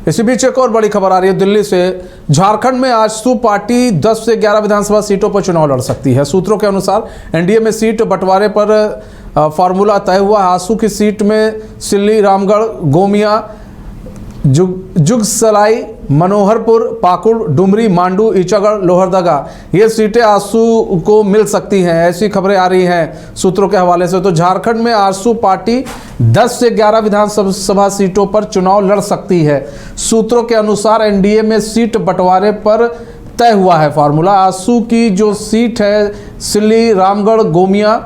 इसी बीच एक और बड़ी खबर आ रही है दिल्ली से। झारखंड में आजसू पार्टी 10 से 11 विधानसभा सीटों पर चुनाव लड़ सकती है। सूत्रों के अनुसार एनडीए में सीट बंटवारे पर फार्मूला तय हुआ। आजसू की सीट में सिल्ली, रामगढ़, गोमिया, जुगसलाई, मनोहरपुर, पाकुड़, डुमरी, मांडू, ईचागढ़, लोहरदगा ये सीटें आजसू को मिल सकती हैं, ऐसी खबरें आ रही हैं सूत्रों के हवाले से। तो झारखंड में आजसू पार्टी 10 से 11 विधानसभा सीटों पर चुनाव लड़ सकती है। सूत्रों के अनुसार एनडीए में सीट बंटवारे पर तय हुआ है फार्मूला। आजसू की जो सीट है सिल्ली, रामगढ़, गोमिया,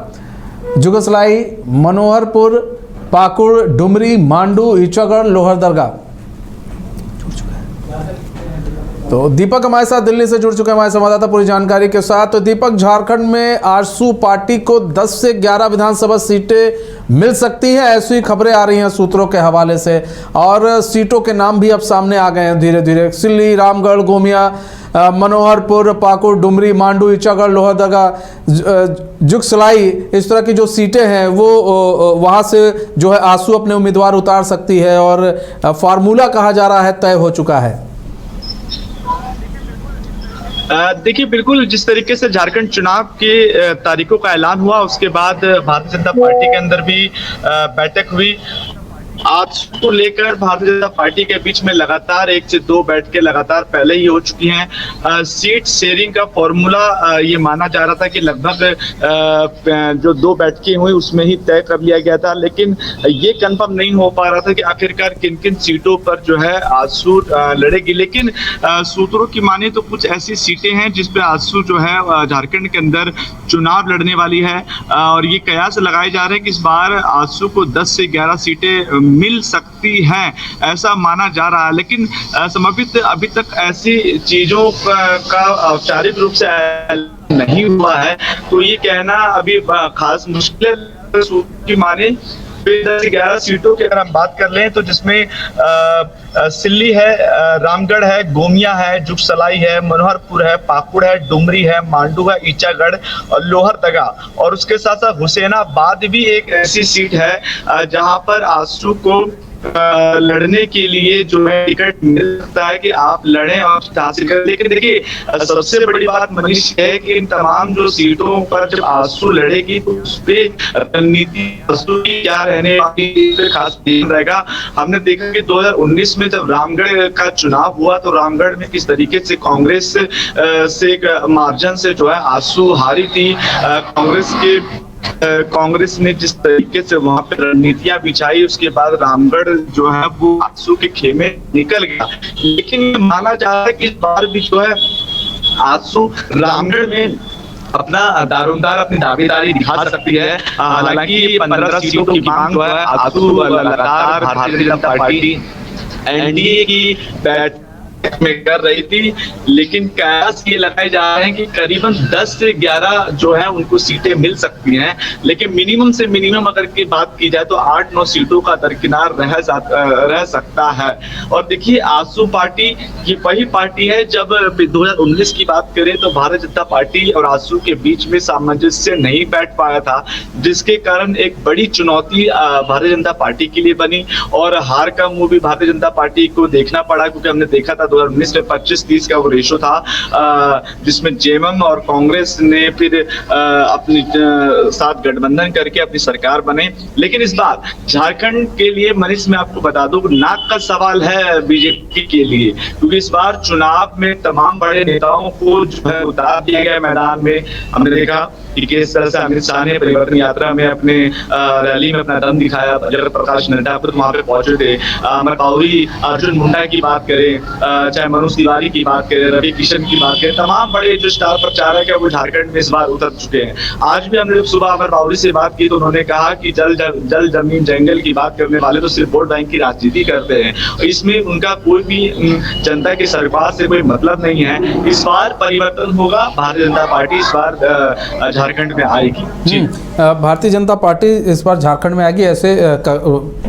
जुगसलाई, मनोहरपुर, पाकुड़, डुमरी, मांडू, ईचागढ़, लोहरदगा। तो दीपक हमारे साथ दिल्ली से जुड़ चुके हैं, हमारे संवाददाता पूरी जानकारी के साथ। तो दीपक, झारखंड में आजसू पार्टी को 10 से 11 विधानसभा सीटें मिल सकती हैं, ऐसी खबरें आ रही हैं सूत्रों के हवाले से, और सीटों के नाम भी अब सामने आ गए हैं धीरे धीरे। सिल्ली, रामगढ़, गोमिया, मनोहरपुर, पाकुड़, डुमरी, मांडू, ईचागढ़, लोहरदगा, जुगसलाई, इस तरह की जो सीटें हैं वो वहाँ से जो है आजसू अपने उम्मीदवार उतार सकती है, और फार्मूला कहा जा रहा है तय हो चुका है। देखिए, बिल्कुल जिस तरीके से झारखंड चुनाव के तारीखों का ऐलान हुआ, उसके बाद भारतीय जनता पार्टी के अंदर भी बैठक हुई। आज को लेकर भारतीय जनता पार्टी के बीच में लगातार 1 से 2 बैठकें लगातार पहले ही हो चुकी हैं। सीट शेयरिंग का फॉर्मूला ये माना जा रहा था कि लगभग जो 2 बैठकें हुई उसमें ही तय कर लिया गया था, लेकिन ये कंफर्म नहीं हो पा रहा था कि आखिरकार किन किन सीटों पर जो है आजसू लड़ेगी। लेकिन सूत्रों की माने तो कुछ ऐसी सीटें हैं जिसपे आजसू जो है झारखंड के अंदर चुनाव लड़ने वाली है, और ये कयास लगाए जा रहे हैं कि इस बार आजसू को 10 से 11 सीटें मिल सकती हैं, ऐसा माना जा रहा है। लेकिन समर्पित अभी तक ऐसी चीजों का औपचारिक रूप से नहीं हुआ है, तो ये कहना अभी खास मुश्किल की माने। 10 से 11 सीटों की अगर हम बात कर लें तो जिसमें सिल्ली है, रामगढ़ है, गोमिया है, जुगसलाई है, मनोहरपुर है, पाकुड़ है, डुमरी है, मांडू है, ईचागढ़ और लोहरदगा, और उसके साथ साथ हुसैनाबाद भी एक ऐसी सीट है जहां पर आजसू को लड़ने के लिए जो है टिकट मिल सकता है कि आप लड़ें और हासिल करें। लेकिन देखिए, सबसे बड़ी बात मनीष है कि इन तमाम जो सीटों पर जब आजसू लड़ेगी तो उस पर रणनीति क्या रहने वाली खास ध्यान रहेगा। हमने देखा कि 2019 में जब रामगढ़ का चुनाव हुआ तो रामगढ़ में किस तरीके से कांग्रेस से एक मार्जिन से जो है आजसू हारी थी। कांग्रेस ने जिस तरीके से वहां पे रणनीतियां बिछाई, उसके बाद रामगढ़ जो है वो आजसू के खेमे निकल गया। लेकिन ये माना जा रहा है कि इस बार भी जो है आजसू रामगढ़ में अपना दारोमदार अपनी दावेदारी दिखा सकती है। हालांकि 15 सीटों की मांग जो है आजसू लगातार भारतीय जनता पार्टी एनडीए की बैठक में कर रही थी, लेकिन कयास ये लगाए जा रहे हैं कि करीबन 10 से 11 जो है उनको सीटें मिल सकती हैं। लेकिन मिनिमम से मिनिमम अगर की बात की जाए तो 8-9 सीटों का दरकिनार रह सकता है। और देखिए, आजसू पार्टी ये वही पार्टी है, जब 2019 की बात करें तो भारतीय जनता पार्टी और आजसू के बीच में सामंजस्य नहीं बैठ पाया था, जिसके कारण एक बड़ी चुनौती भारतीय जनता पार्टी के लिए बनी, और हार का मुंह भी भारतीय जनता पार्टी को देखना पड़ा, क्योंकि हमने देखा था 2019 में 25-30 का वो रेशो था, जिसमें जेएमएम और कांग्रेस ने फिर अपनी साथ गठबंधन करके अपनी सरकार बने। लेकिन इस बार झारखंड के लिए मनीष मैं आपको बता दूं, नाक का सवाल है बीजेपी के लिए, क्योंकि इस बार चुनाव में तमाम बड़े नेताओं को जो है उतार दिया गया मैदान में। हमने देखा कि किस तरह से अमित शाह ने परिवर्तन यात्रा में अपने रैली में अपना दम दिखाया। जगत प्रकाश नड्डा खुद वहां पे पहुंचे थे। मरकाउरी अर्जुन मुंडा की बात करें, चाहे मनोज तिवारी की बात करें, रवि किशन की बात करें, तमाम बड़े जो स्टार प्रचारक है वो झारखंड में इस बार उतर चुके हैं। आज भी हमने सुबह मरकाउरी से बात की तो उन्होंने कहा कि जल जमीन जंगल की बात करने वाले तो सिर्फ वोट बैंक की राजनीति करते हैं, इसमें उनका कोई भी जनता की सरकार से कोई मतलब नहीं है। इस बार परिवर्तन होगा, भारतीय जनता पार्टी इस बार झारखंड में आएगी। जी, भारतीय जनता पार्टी इस बार झारखंड में आएगी, ऐसे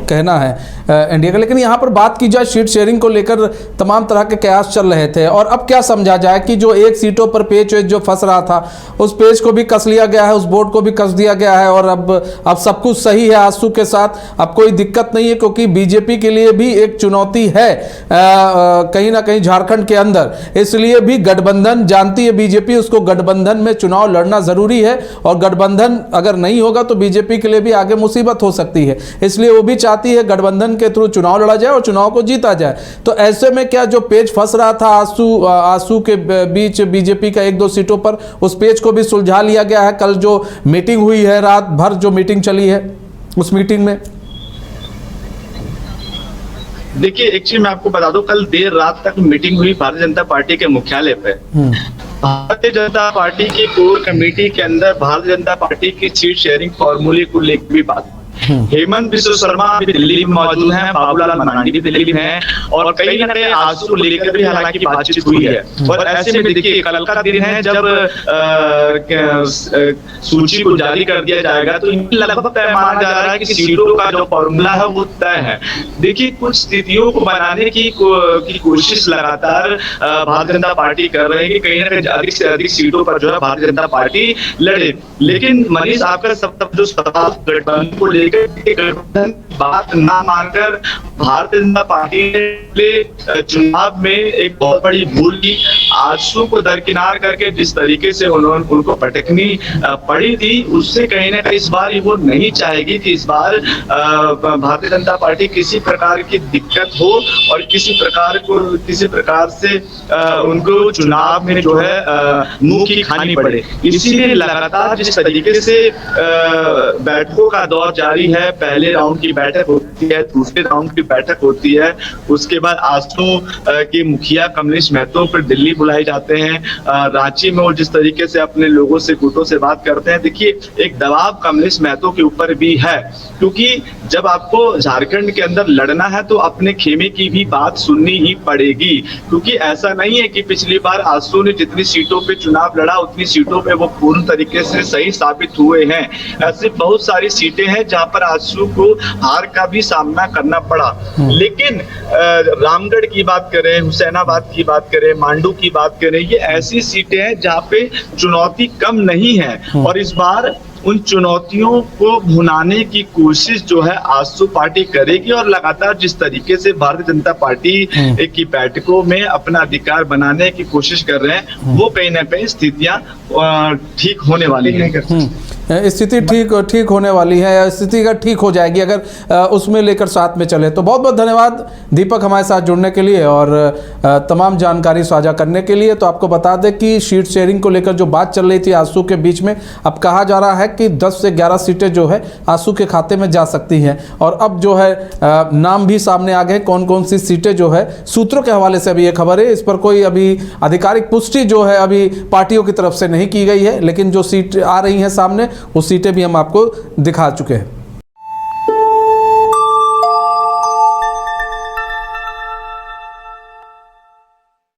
कहना है एनडीए का। लेकिन यहाँ पर बात की जाए सीट शेयरिंग को लेकर तमाम तरह के कयास चल रहे थे, और अब क्या समझा जाए कि जो एक सीटों पर पेच वेच जो फंस रहा था उस पेच को भी कस लिया गया है, उस बोर्ड को भी कस दिया गया है, और अब सब कुछ सही है आजसू के साथ, अब कोई दिक्कत नहीं है, क्योंकि बीजेपी के लिए भी एक चुनौती है कहीं ना कहीं झारखंड के अंदर। इसलिए भी गठबंधन जानती है बीजेपी, उसको गठबंधन में चुनाव लड़ना जरूरी है, और गठबंधन अगर नहीं होगा तो बीजेपी के लिए भी आगे मुसीबत हो सकती है। इसलिए वो भी चाहती है गठबंधन के थ्रू चुनाव लड़ा जाए और चुनाव को जीता जाए। तो ऐसे में क्या जो पेच फंस रहा था आजसू के बीच बीजेपी का 1-2 सीटों पर, उस पेच को भी सुलझा लिया गया है। कल जो मीटिंग हुई है, रात भर जो मीटिंग चली है, उस मीटिंग में देखिए, एक चीज मैं आपको बता दूं, कल देर रात तक मीटिंग हुई भारतीय जनता पार्टी के मुख्यालय पे। भारतीय जनता पार्टी की कोर कमेटी के अंदर भारतीय जनता पार्टी की सीट शेयरिंग फॉर्मूले को लेकर भी बात। हेमंत बिश्व शर्मा भी दिल्ली में मौजूद हैं, बाबूलाल मरांडी भी दिल्ली में हैं, और कई ना कई आजसू को लेकर भी हालांकि बातचीत हुई है। और ऐसे में देखिए, कल का दिन है जब सूची को जारी कर दिया जाएगा, तो लगभग तय माना जा रहा है कि सीटों का जो फॉर्मूला है वो तय है। देखिए, कुछ स्थितियों को बनाने की कोशिश लगातार भारतीय जनता पार्टी कर रही है कि कहीं ना कहीं अधिक से अधिक सीटों पर जो है भारतीय जनता पार्टी लड़े। लेकिन मनीष, आपका सब जो सवाल गठबंधन को लेकर गठबंधन बात ना मानकर भारतीय जनता पार्टी ने चुनाव में एक बहुत बड़ी भूल की। आजसू को दरकिनार करके जिस तरीके से उनको भटकनी पड़ी थी, उससे कहीं ना कहीं इस बार वो नहीं चाहेगी कि इस बार भारतीय जनता पार्टी किसी प्रकार की दिक्कत हो और किसी प्रकार से उनको चुनाव में जो है मुंह की खानी पड़े। इसीलिए लगातार जिस तरीके से बैठकों का दौर जारी है, पहले राउंड की बैठक होती है, दूसरे राउंड की बैठक होती है, उसके बाद आजसू के मुखिया कमलेश महतो फिर दिल्ली बुलाए जाते हैं। रांची में वो जिस तरीके से अपने लोगों से गुटों से बात करते हैं, देखिए एक दबाव कमलेश महतो के ऊपर भी है, क्योंकि जब आपको झारखंड के अंदर लड़ना है तो अपने खेमे की भी बात सुननी ही पड़ेगी। क्योंकि ऐसा नहीं है कि पिछली बार आजसू ने जितनी सीटों पे चुनाव लड़ा उतनी सीटों पे वो पूर्ण तरीके से सही साबित हुए हैं। ऐसी बहुत सारी सीटें हैं जहां पर आजसू को हार का भी सामना करना पड़ा। लेकिन रामगढ़ की बात करें, हुसैनाबाद की बात करें, मांडू की बात करें, ये ऐसी सीटें हैं जहां पे चुनौती कम नहीं है, और इस बार उन चुनौतियों को भुनाने की कोशिश जो है आजसू पार्टी करेगी। और लगातार जिस तरीके से भारतीय जनता पार्टी की बैठकों में अपना अधिकार बनाने की कोशिश कर रहे हैं, वो कहीं ना कहीं स्थितियां ठीक होने वाली हैं। स्थिति ठीक होने वाली है, या स्थिति का ठीक हो जाएगी अगर उसमें लेकर साथ में चले। तो बहुत बहुत धन्यवाद दीपक हमारे साथ जुड़ने के लिए और तमाम जानकारी साझा करने के लिए। तो आपको बता दें कि सीट शेयरिंग को लेकर जो बात चल रही थी आजसू के बीच में, अब कहा जा रहा है कि 10 से 11 सीटें जो है आजसू के खाते में जा सकती हैं। और अब जो है नाम भी सामने आ गए, कौन कौन सी सीटें जो है, सूत्रों के हवाले से अभी ये खबर है, इस पर कोई अभी आधिकारिक पुष्टि जो है अभी पार्टियों की तरफ से नहीं की गई है, लेकिन जो सीट आ रही हैं सामने वो सीटें भी हम आपको दिखा चुके हैं।